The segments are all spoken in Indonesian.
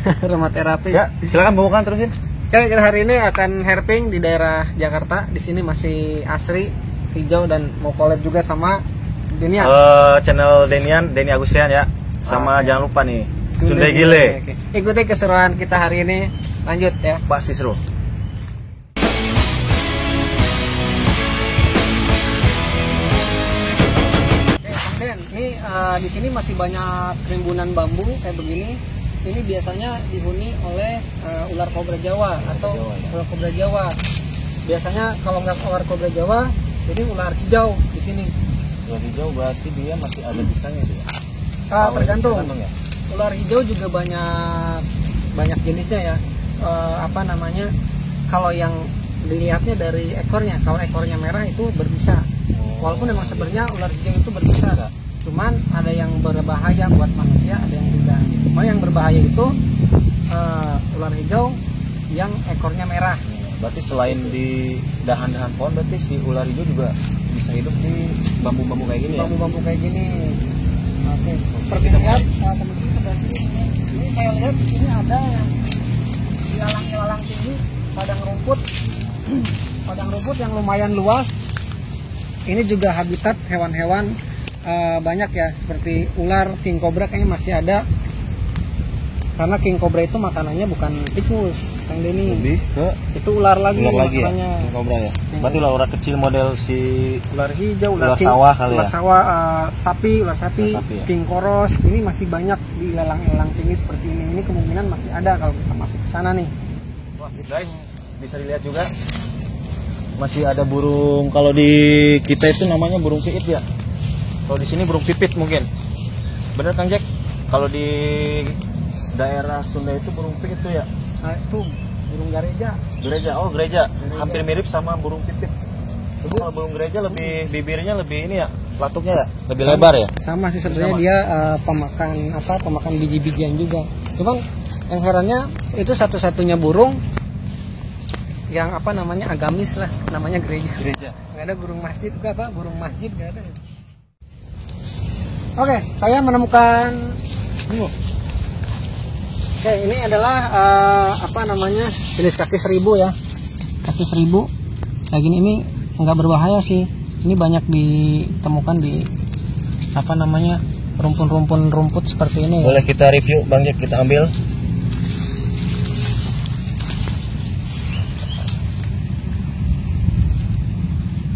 Aromaterapi. Ya, silakan bukan terusin. Oke, kita hari ini akan herping di daerah Jakarta. Di sini masih asri, hijau, dan mau collab juga sama Denian. Channel Denny Agustian ya. Sama jangan lupa nih, Sundai Gile. Oke. Ikuti keseruan kita hari ini. Lanjut ya. Pasti seru. Oke, Kang Den, ini di sini masih banyak rimbunan bambu kayak begini. Ini biasanya dihuni oleh ular kobra Jawa atau ular kobra Jawa. Biasanya kalau nggak ular kobra Jawa, jadi ular hijau di sini. Ular hijau berarti dia masih ada bisanya dia. Tergantung. Ya? Ular hijau juga banyak jenisnya ya. Kalau yang dilihatnya dari ekornya, kalau ekornya merah itu berbisa. Walaupun memang sebenarnya ular hijau itu berbisa. Cuman ada yang berbahaya buat manusia, ada yang tidak. Cuma yang berbahaya itu ular hijau yang ekornya merah. Berarti selain di dahan-dahan pohon, berarti si ular hijau juga bisa hidup di bambu-bambu kayak gini. Bambu-bambu kayak gini. Oke. Seperti lihat teman-teman sebelah sini. Ini saya lihat di sini ada yang ilalang-ilalang tinggi, padang rumput. Padang rumput yang lumayan luas. Ini juga habitat hewan-hewan banyak ya, seperti ular, king cobra kayaknya masih ada. Karena king cobra itu makanannya bukan tikus, Kang Denny. Lebih ke itu ular lagi ya, makanannya. King cobra ya. Berarti ular kecil model si Ular hijau, ular sawah kali ya. Ular sawah, ular sapi ya? king koros. Ini masih banyak di lelang-lelang tinggi seperti ini. Ini kemungkinan masih ada kalau kita masuk ke sana nih. Wah, guys, bisa dilihat juga masih ada burung. Kalau di kita itu namanya burung piit ya. Kalau di sini burung pipit mungkin. Bener Kang Jack? Kalau di daerah Sunda itu burung pipit itu ya. Nah, itu burung gereja. Gereja. Hampir mirip sama burung pipit. Kalau burung gereja lebih bibirnya lebih ini ya, pelatuknya ya, lebih lebar ya. Sama sih sebenarnya dia pemakan biji-bijian juga. Cuman yang herannya itu satu-satunya burung yang agamis lah, namanya gereja. Nggak ada burung masjid juga burung masjid nggak ada. Oke, saya menemukan Oke, ini adalah jenis kaki seribu ya. Kaki seribu kayak gini, ini nggak berbahaya sih. Ini banyak ditemukan di rumpun-rumpun rumput seperti ini. Boleh kita review Bang Jack, kita ambil.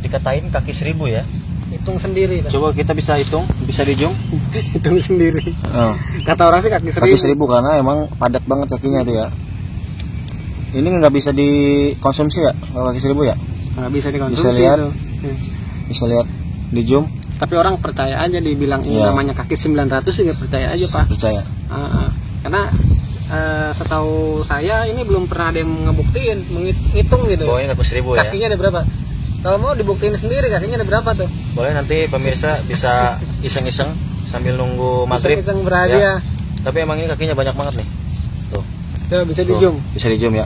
Dikatain kaki seribu ya. Hitung sendiri. Coba kita bisa hitung, bisa dijung. Hitung sendiri. Oh. Kata orang sih kaki seribu. Kaki seribu karena emang padat banget kakinya tuh ya. Ini nggak bisa dikonsumsi ya kalau kaki seribu ya? Nggak bisa dikonsumsi. Bisa lihat, itu. Bisa lihat dijung. Tapi orang percaya aja dibilang ini namanya kaki 900 juga percaya aja Pak. Percaya. Karena setahu saya ini belum pernah ada yang ngebuktiin, menghitung gitu. Pokoknya kaki seribu ya. Kakinya ada berapa? Kalau mau dibuktiin sendiri kakinya ada berapa tuh? Boleh nanti pemirsa bisa iseng-iseng sambil nunggu maghrib. Iseng berhadiah. Ya. Tapi emang ini kakinya banyak banget nih. Tuh. Tuh bisa dijum. Bisa dijum ya.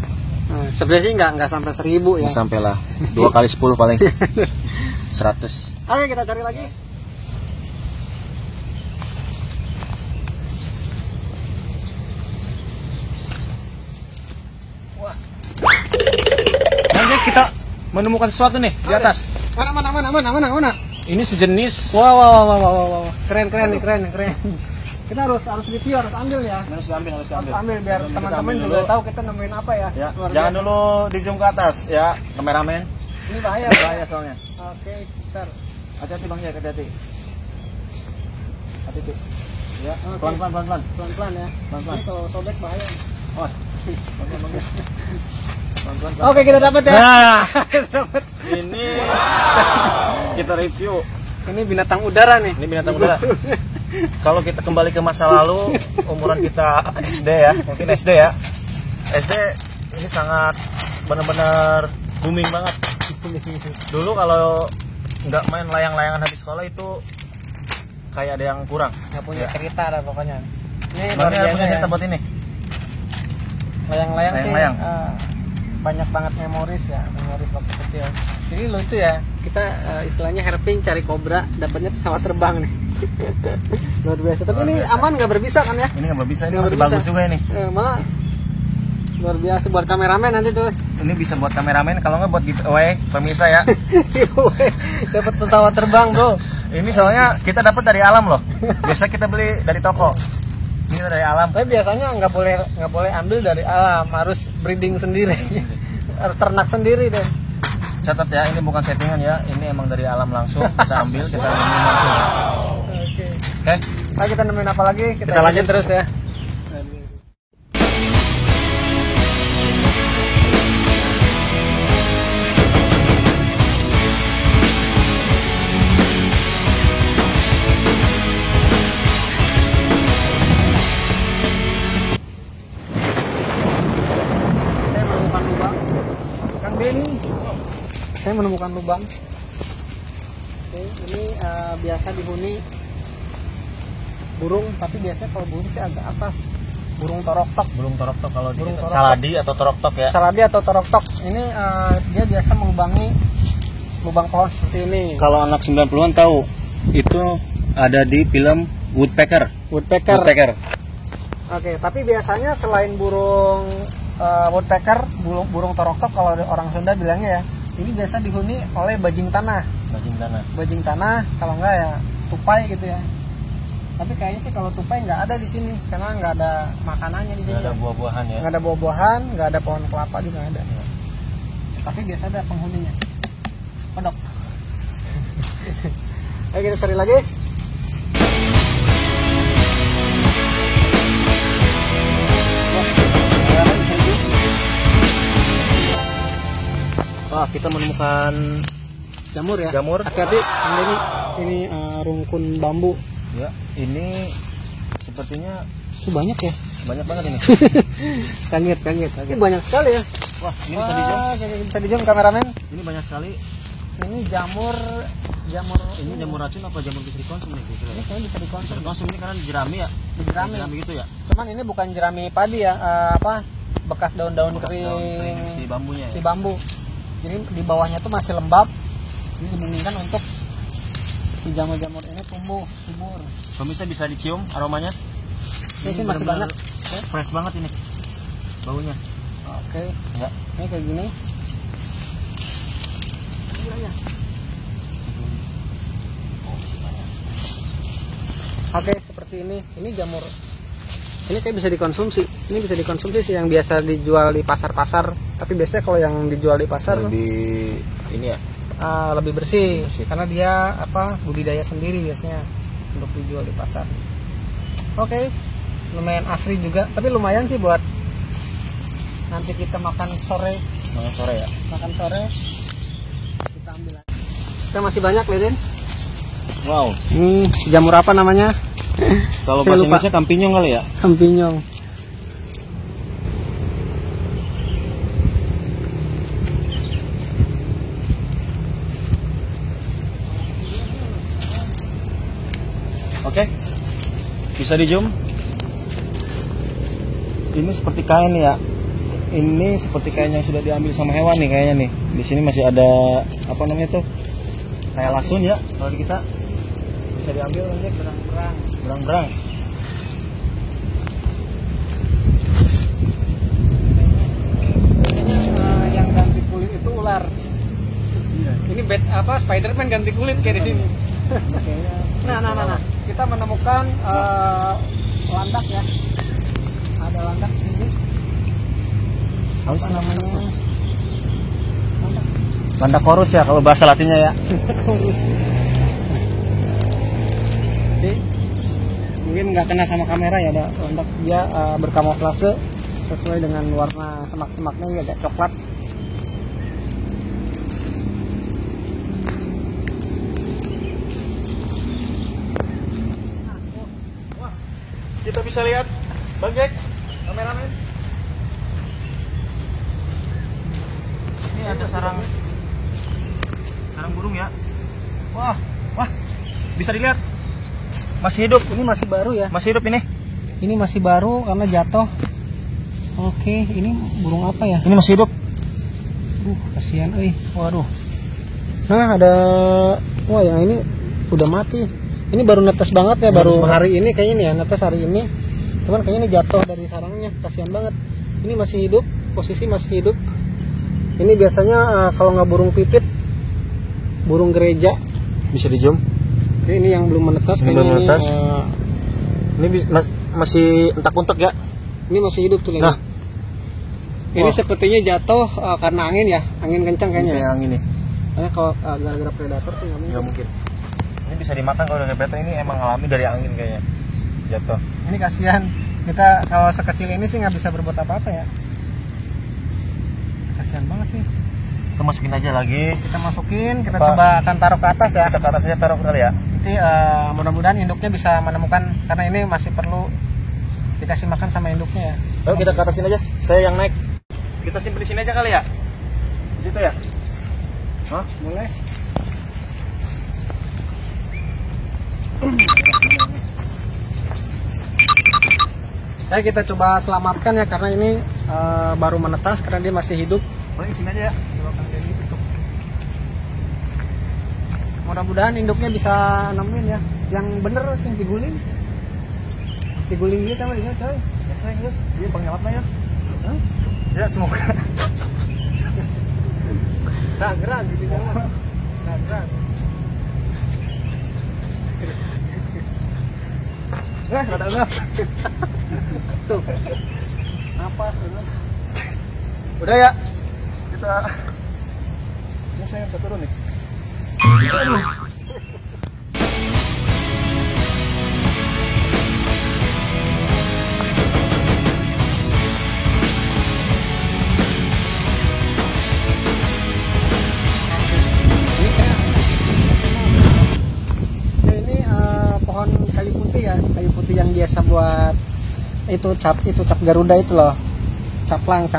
Sebenarnya nggak sampai 1000 ya. Nggak sampai lah. 2 kali 10 paling. 100. Oke, kita cari lagi. Wah. Nanti kita menemukan sesuatu nih di atas. Mana? Ini sejenis. Wow. Keren. Kita harus review, harus ambil ya. Harus ambil biar teman-teman juga tahu kita nemuin apa ya. Jangan dulu di zoom ke atas ya, kameramen. Ini bahaya soalnya. Oke, bentar. Hati-hati Bang Jack, hati-hati. Ya, Pelan-pelan ya. Pelan-pelan. Ini kalau sobek bahaya. Oh. Pelan-pelan. Oke, kita dapat ya. Nah, ini kita review. Ini binatang udara nih. Ini binatang udara. Kalau kita kembali ke masa lalu, umuran kita SD ya, mungkin SD ya. SD ini sangat benar-benar booming banget. Dulu kalau nggak main layang-layangan habis sekolah itu kayak ada yang kurang. Nggak punya cerita lah pokoknya. Ini Bang punya cerita buat ini. Layang-layang sih. banyak banget memoris waktu kecil. Jadi lucu ya, kita istilahnya herping cari kobra, dapatnya pesawat terbang nih. Luar biasa. Tapi ini aman nggak berbisa kan ya? Ini nggak berbisa, ini masih bagus juga ini. Malah luar biasa buat kameramen nanti tuh. Ini bisa buat kameramen, kalau nggak buat giveaway pemirsa ya. Dapat pesawat terbang bro. Ini soalnya kita dapat dari alam loh. Biasa kita beli dari toko. Ini dari alam. Tapi biasanya nggak boleh ambil dari alam, harus breeding sendiri. Harus ternak sendiri deh. Catat ya, ini bukan settingan ya, ini emang dari alam langsung. Kita ambil, kita minum langsung. Oke. Oke. Nah, kita nemuin apa lagi? Kita lanjut terus ya. Saya menemukan lubang. Oke, ini biasa dihuni burung, tapi biasanya kalau burung sih agak atas. Burung toroktok. Burung toroktok kalau burung toroktok. Saladi atau toroktok ya. Saladi atau toroktok. Ini dia biasa melubangi lubang pohon seperti ini. Kalau anak 90-an tahu, itu ada di film Woodpecker. Woodpecker. Oke, tapi biasanya selain burung woodpecker, burung toroktok kalau orang Sunda bilangnya ya, ini biasa dihuni oleh bajing tanah. Bajing tanah, kalau enggak ya tupai gitu ya. Tapi kayaknya sih kalau tupai nggak ada di sini karena nggak ada makanannya di sini. Nggak ada buah-buahan ya. Nggak ada buah-buahan, nggak ada pohon kelapa juga nggak ada. Ya. Tapi biasa ada penghuninya. Kodok. Ayo kita cari lagi. Wah, kita menemukan jamur ya. Jamur. Hati-hati, ini rungkun bambu. Ya, ini sepertinya banyak ya. Banyak banget ini. kaget. Ini banyak sekali ya. Wah, ini bisa di-zoom. Bisa di-zoom kameramen. Ini banyak sekali. Ini jamur. Ini jamur racun apa jamur bisa dikonsum nih? Ini kayaknya bisa dikonsum. Dikonsum ini karena jerami ya. Jerami gitu ya. Cuman ini bukan jerami padi ya, bekas daun-daun kering si bambunya. Si bambu. Jadi di bawahnya tuh masih lembab. Ini dimungkinkan untuk si jamur-jamur ini tumbuh subur. Pemirsa bisa dicium aromanya. Ini masih banyak. Fresh banget ini baunya. Oke. Ya. Ini kayak gini. Oke, seperti ini. Ini jamur. Ini kayak bisa dikonsumsi. Ini bisa dikonsumsi sih, yang biasa dijual di pasar-pasar. Tapi biasanya kalau yang dijual di pasar lebih ini ya. Lebih bersih. Karena dia budidaya sendiri biasanya untuk dijual di pasar. Oke. Lumayan asri juga, tapi lumayan sih buat nanti kita makan sore. Ya. Makan sore. Kita ambil lagi. Kita masih banyak, lihatin. Wow. Ini jamur apa namanya? Kalau bahasa Indonesia kampinyong kali ya? Kampinyong. Oke. Bisa di zoom. Ini seperti kain ya. Ini seperti kain yang sudah diambil sama hewan nih kayaknya nih. Di sini masih ada apa namanya tuh? Kayak lasun ya kalau di kita. Bisa diambil nanti berang-berang. Yang ganti kulit itu ular. Iya. Ini Spiderman ganti kulit kayak di sini. Nah. Kita menemukan landak ya. Ada landak di sini. Apa namanya? Landak korus ya kalau bahasa Latinnya ya. Jadi, mungkin nggak kena sama kamera ya, ada landak dia berkamuflase sesuai dengan warna semak-semaknya agak coklat. Kita bisa lihat Bang Jack, kameramen. Ini ada sarang burung ya. Wah, bisa dilihat. Masih hidup. Ini masih baru ya. Masih hidup ini. Ini masih baru karena jatuh. Oke, ini burung apa ya? Ini masih hidup. Kasihan waduh. Nah, ada wah yang ini udah mati. Ini baru netes banget ya, baru hari ini kayaknya nih ya, netes hari ini. Cuman kayaknya ini jatuh dari sarangnya, kasihan banget. Ini masih hidup, posisi masih hidup. Ini biasanya kalau nggak burung pipit, burung gereja bisa dijum. Oke, ini yang belum menetas kayaknya ini. Ini masih entak-untak ya. Ini masih hidup tuh. Nah, ini sepertinya jatuh karena angin ya, angin kencang kayaknya. Kayak angin nih. Karena kalau gara-gara predator sih nggak mungkin. Ini bisa dimakan kalau dari predator, ini emang alami dari angin kayaknya jatuh. Ini kasihan. Kita kalau sekecil ini sih nggak bisa berbuat apa-apa ya. Kasihan banget sih. Kita masukin aja lagi. Kita masukin, kita coba akan taruh ke atas ya. Kita ke atasnya taruh kali ya. Nanti mudah-mudahan induknya bisa menemukan, karena ini masih perlu dikasih makan sama induknya ya. Ayo kita ke atasin aja. Saya yang naik. Kita simpen di sini aja kali ya. Di situ ya. Hah? Boleh. Kita coba selamatkan ya, karena ini baru menetas, karena dia masih hidup. Boleh di sini aja ya. Mudah-mudahan induknya bisa nemuin ya. Yang bener sih diguling. Diguling dia sama dia coy. Ya sayang guys, dia penghemat ya. Hah? Ya semoga. Gerak gitu kan. Gerak. Ada. Tuh. Apa tuh? Udah ya. Kita Ya saya turun nih. Pohon kayu putih ya, kayu putih yang biasa buat itu cap Garuda itu loh, caplang.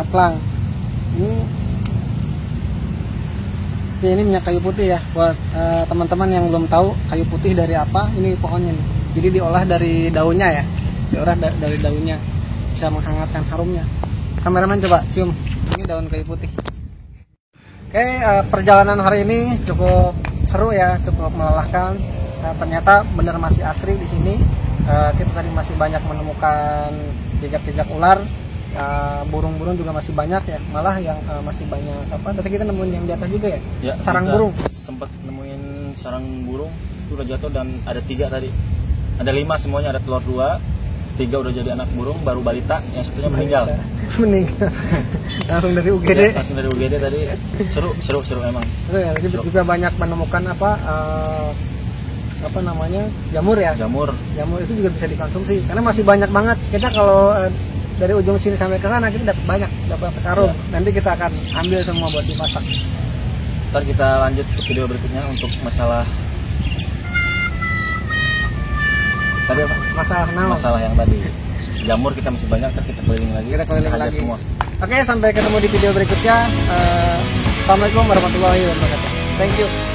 Ini minyak kayu putih ya, buat teman-teman yang belum tahu kayu putih dari apa, ini pohonnya nih. Jadi diolah dari daunnya ya, dari daunnya, bisa menghangatkan harumnya. Kameramen coba cium, ini daun kayu putih. Oke, perjalanan hari ini cukup seru ya, cukup melelahkan. Ternyata benar masih asri di sini. Kita tadi masih banyak menemukan jejak-jejak ular, burung-burung juga masih banyak ya. Malah yang masih banyak tadi kita nemuin yang di atas juga ya, sarang burung. Sempat nemuin sarang burung itu udah jatuh, dan ada 3 tadi. Ada 5 semuanya, ada telur 2, 3 udah jadi anak burung, baru balita yang satunya meninggal. Langsung dari UGD. Ya, langsung dari UGD tadi. Seru emang. Seru ya. Jadi juga banyak menemukan jamur ya. Jamur itu juga bisa dikonsumsi, karena masih banyak banget. Kita kalau dari ujung sini sampai ke sana kita dapat sekarung ya. Nanti kita akan ambil semua buat dimasak. Ntar kita lanjut ke video berikutnya untuk masalah tadi apa? Masalah yang tadi jamur kita masih banyak, ntar kita keliling lagi. Semua. Oke, sampai ketemu di video berikutnya. Assalamualaikum warahmatullahi wabarakatuh. Thank you.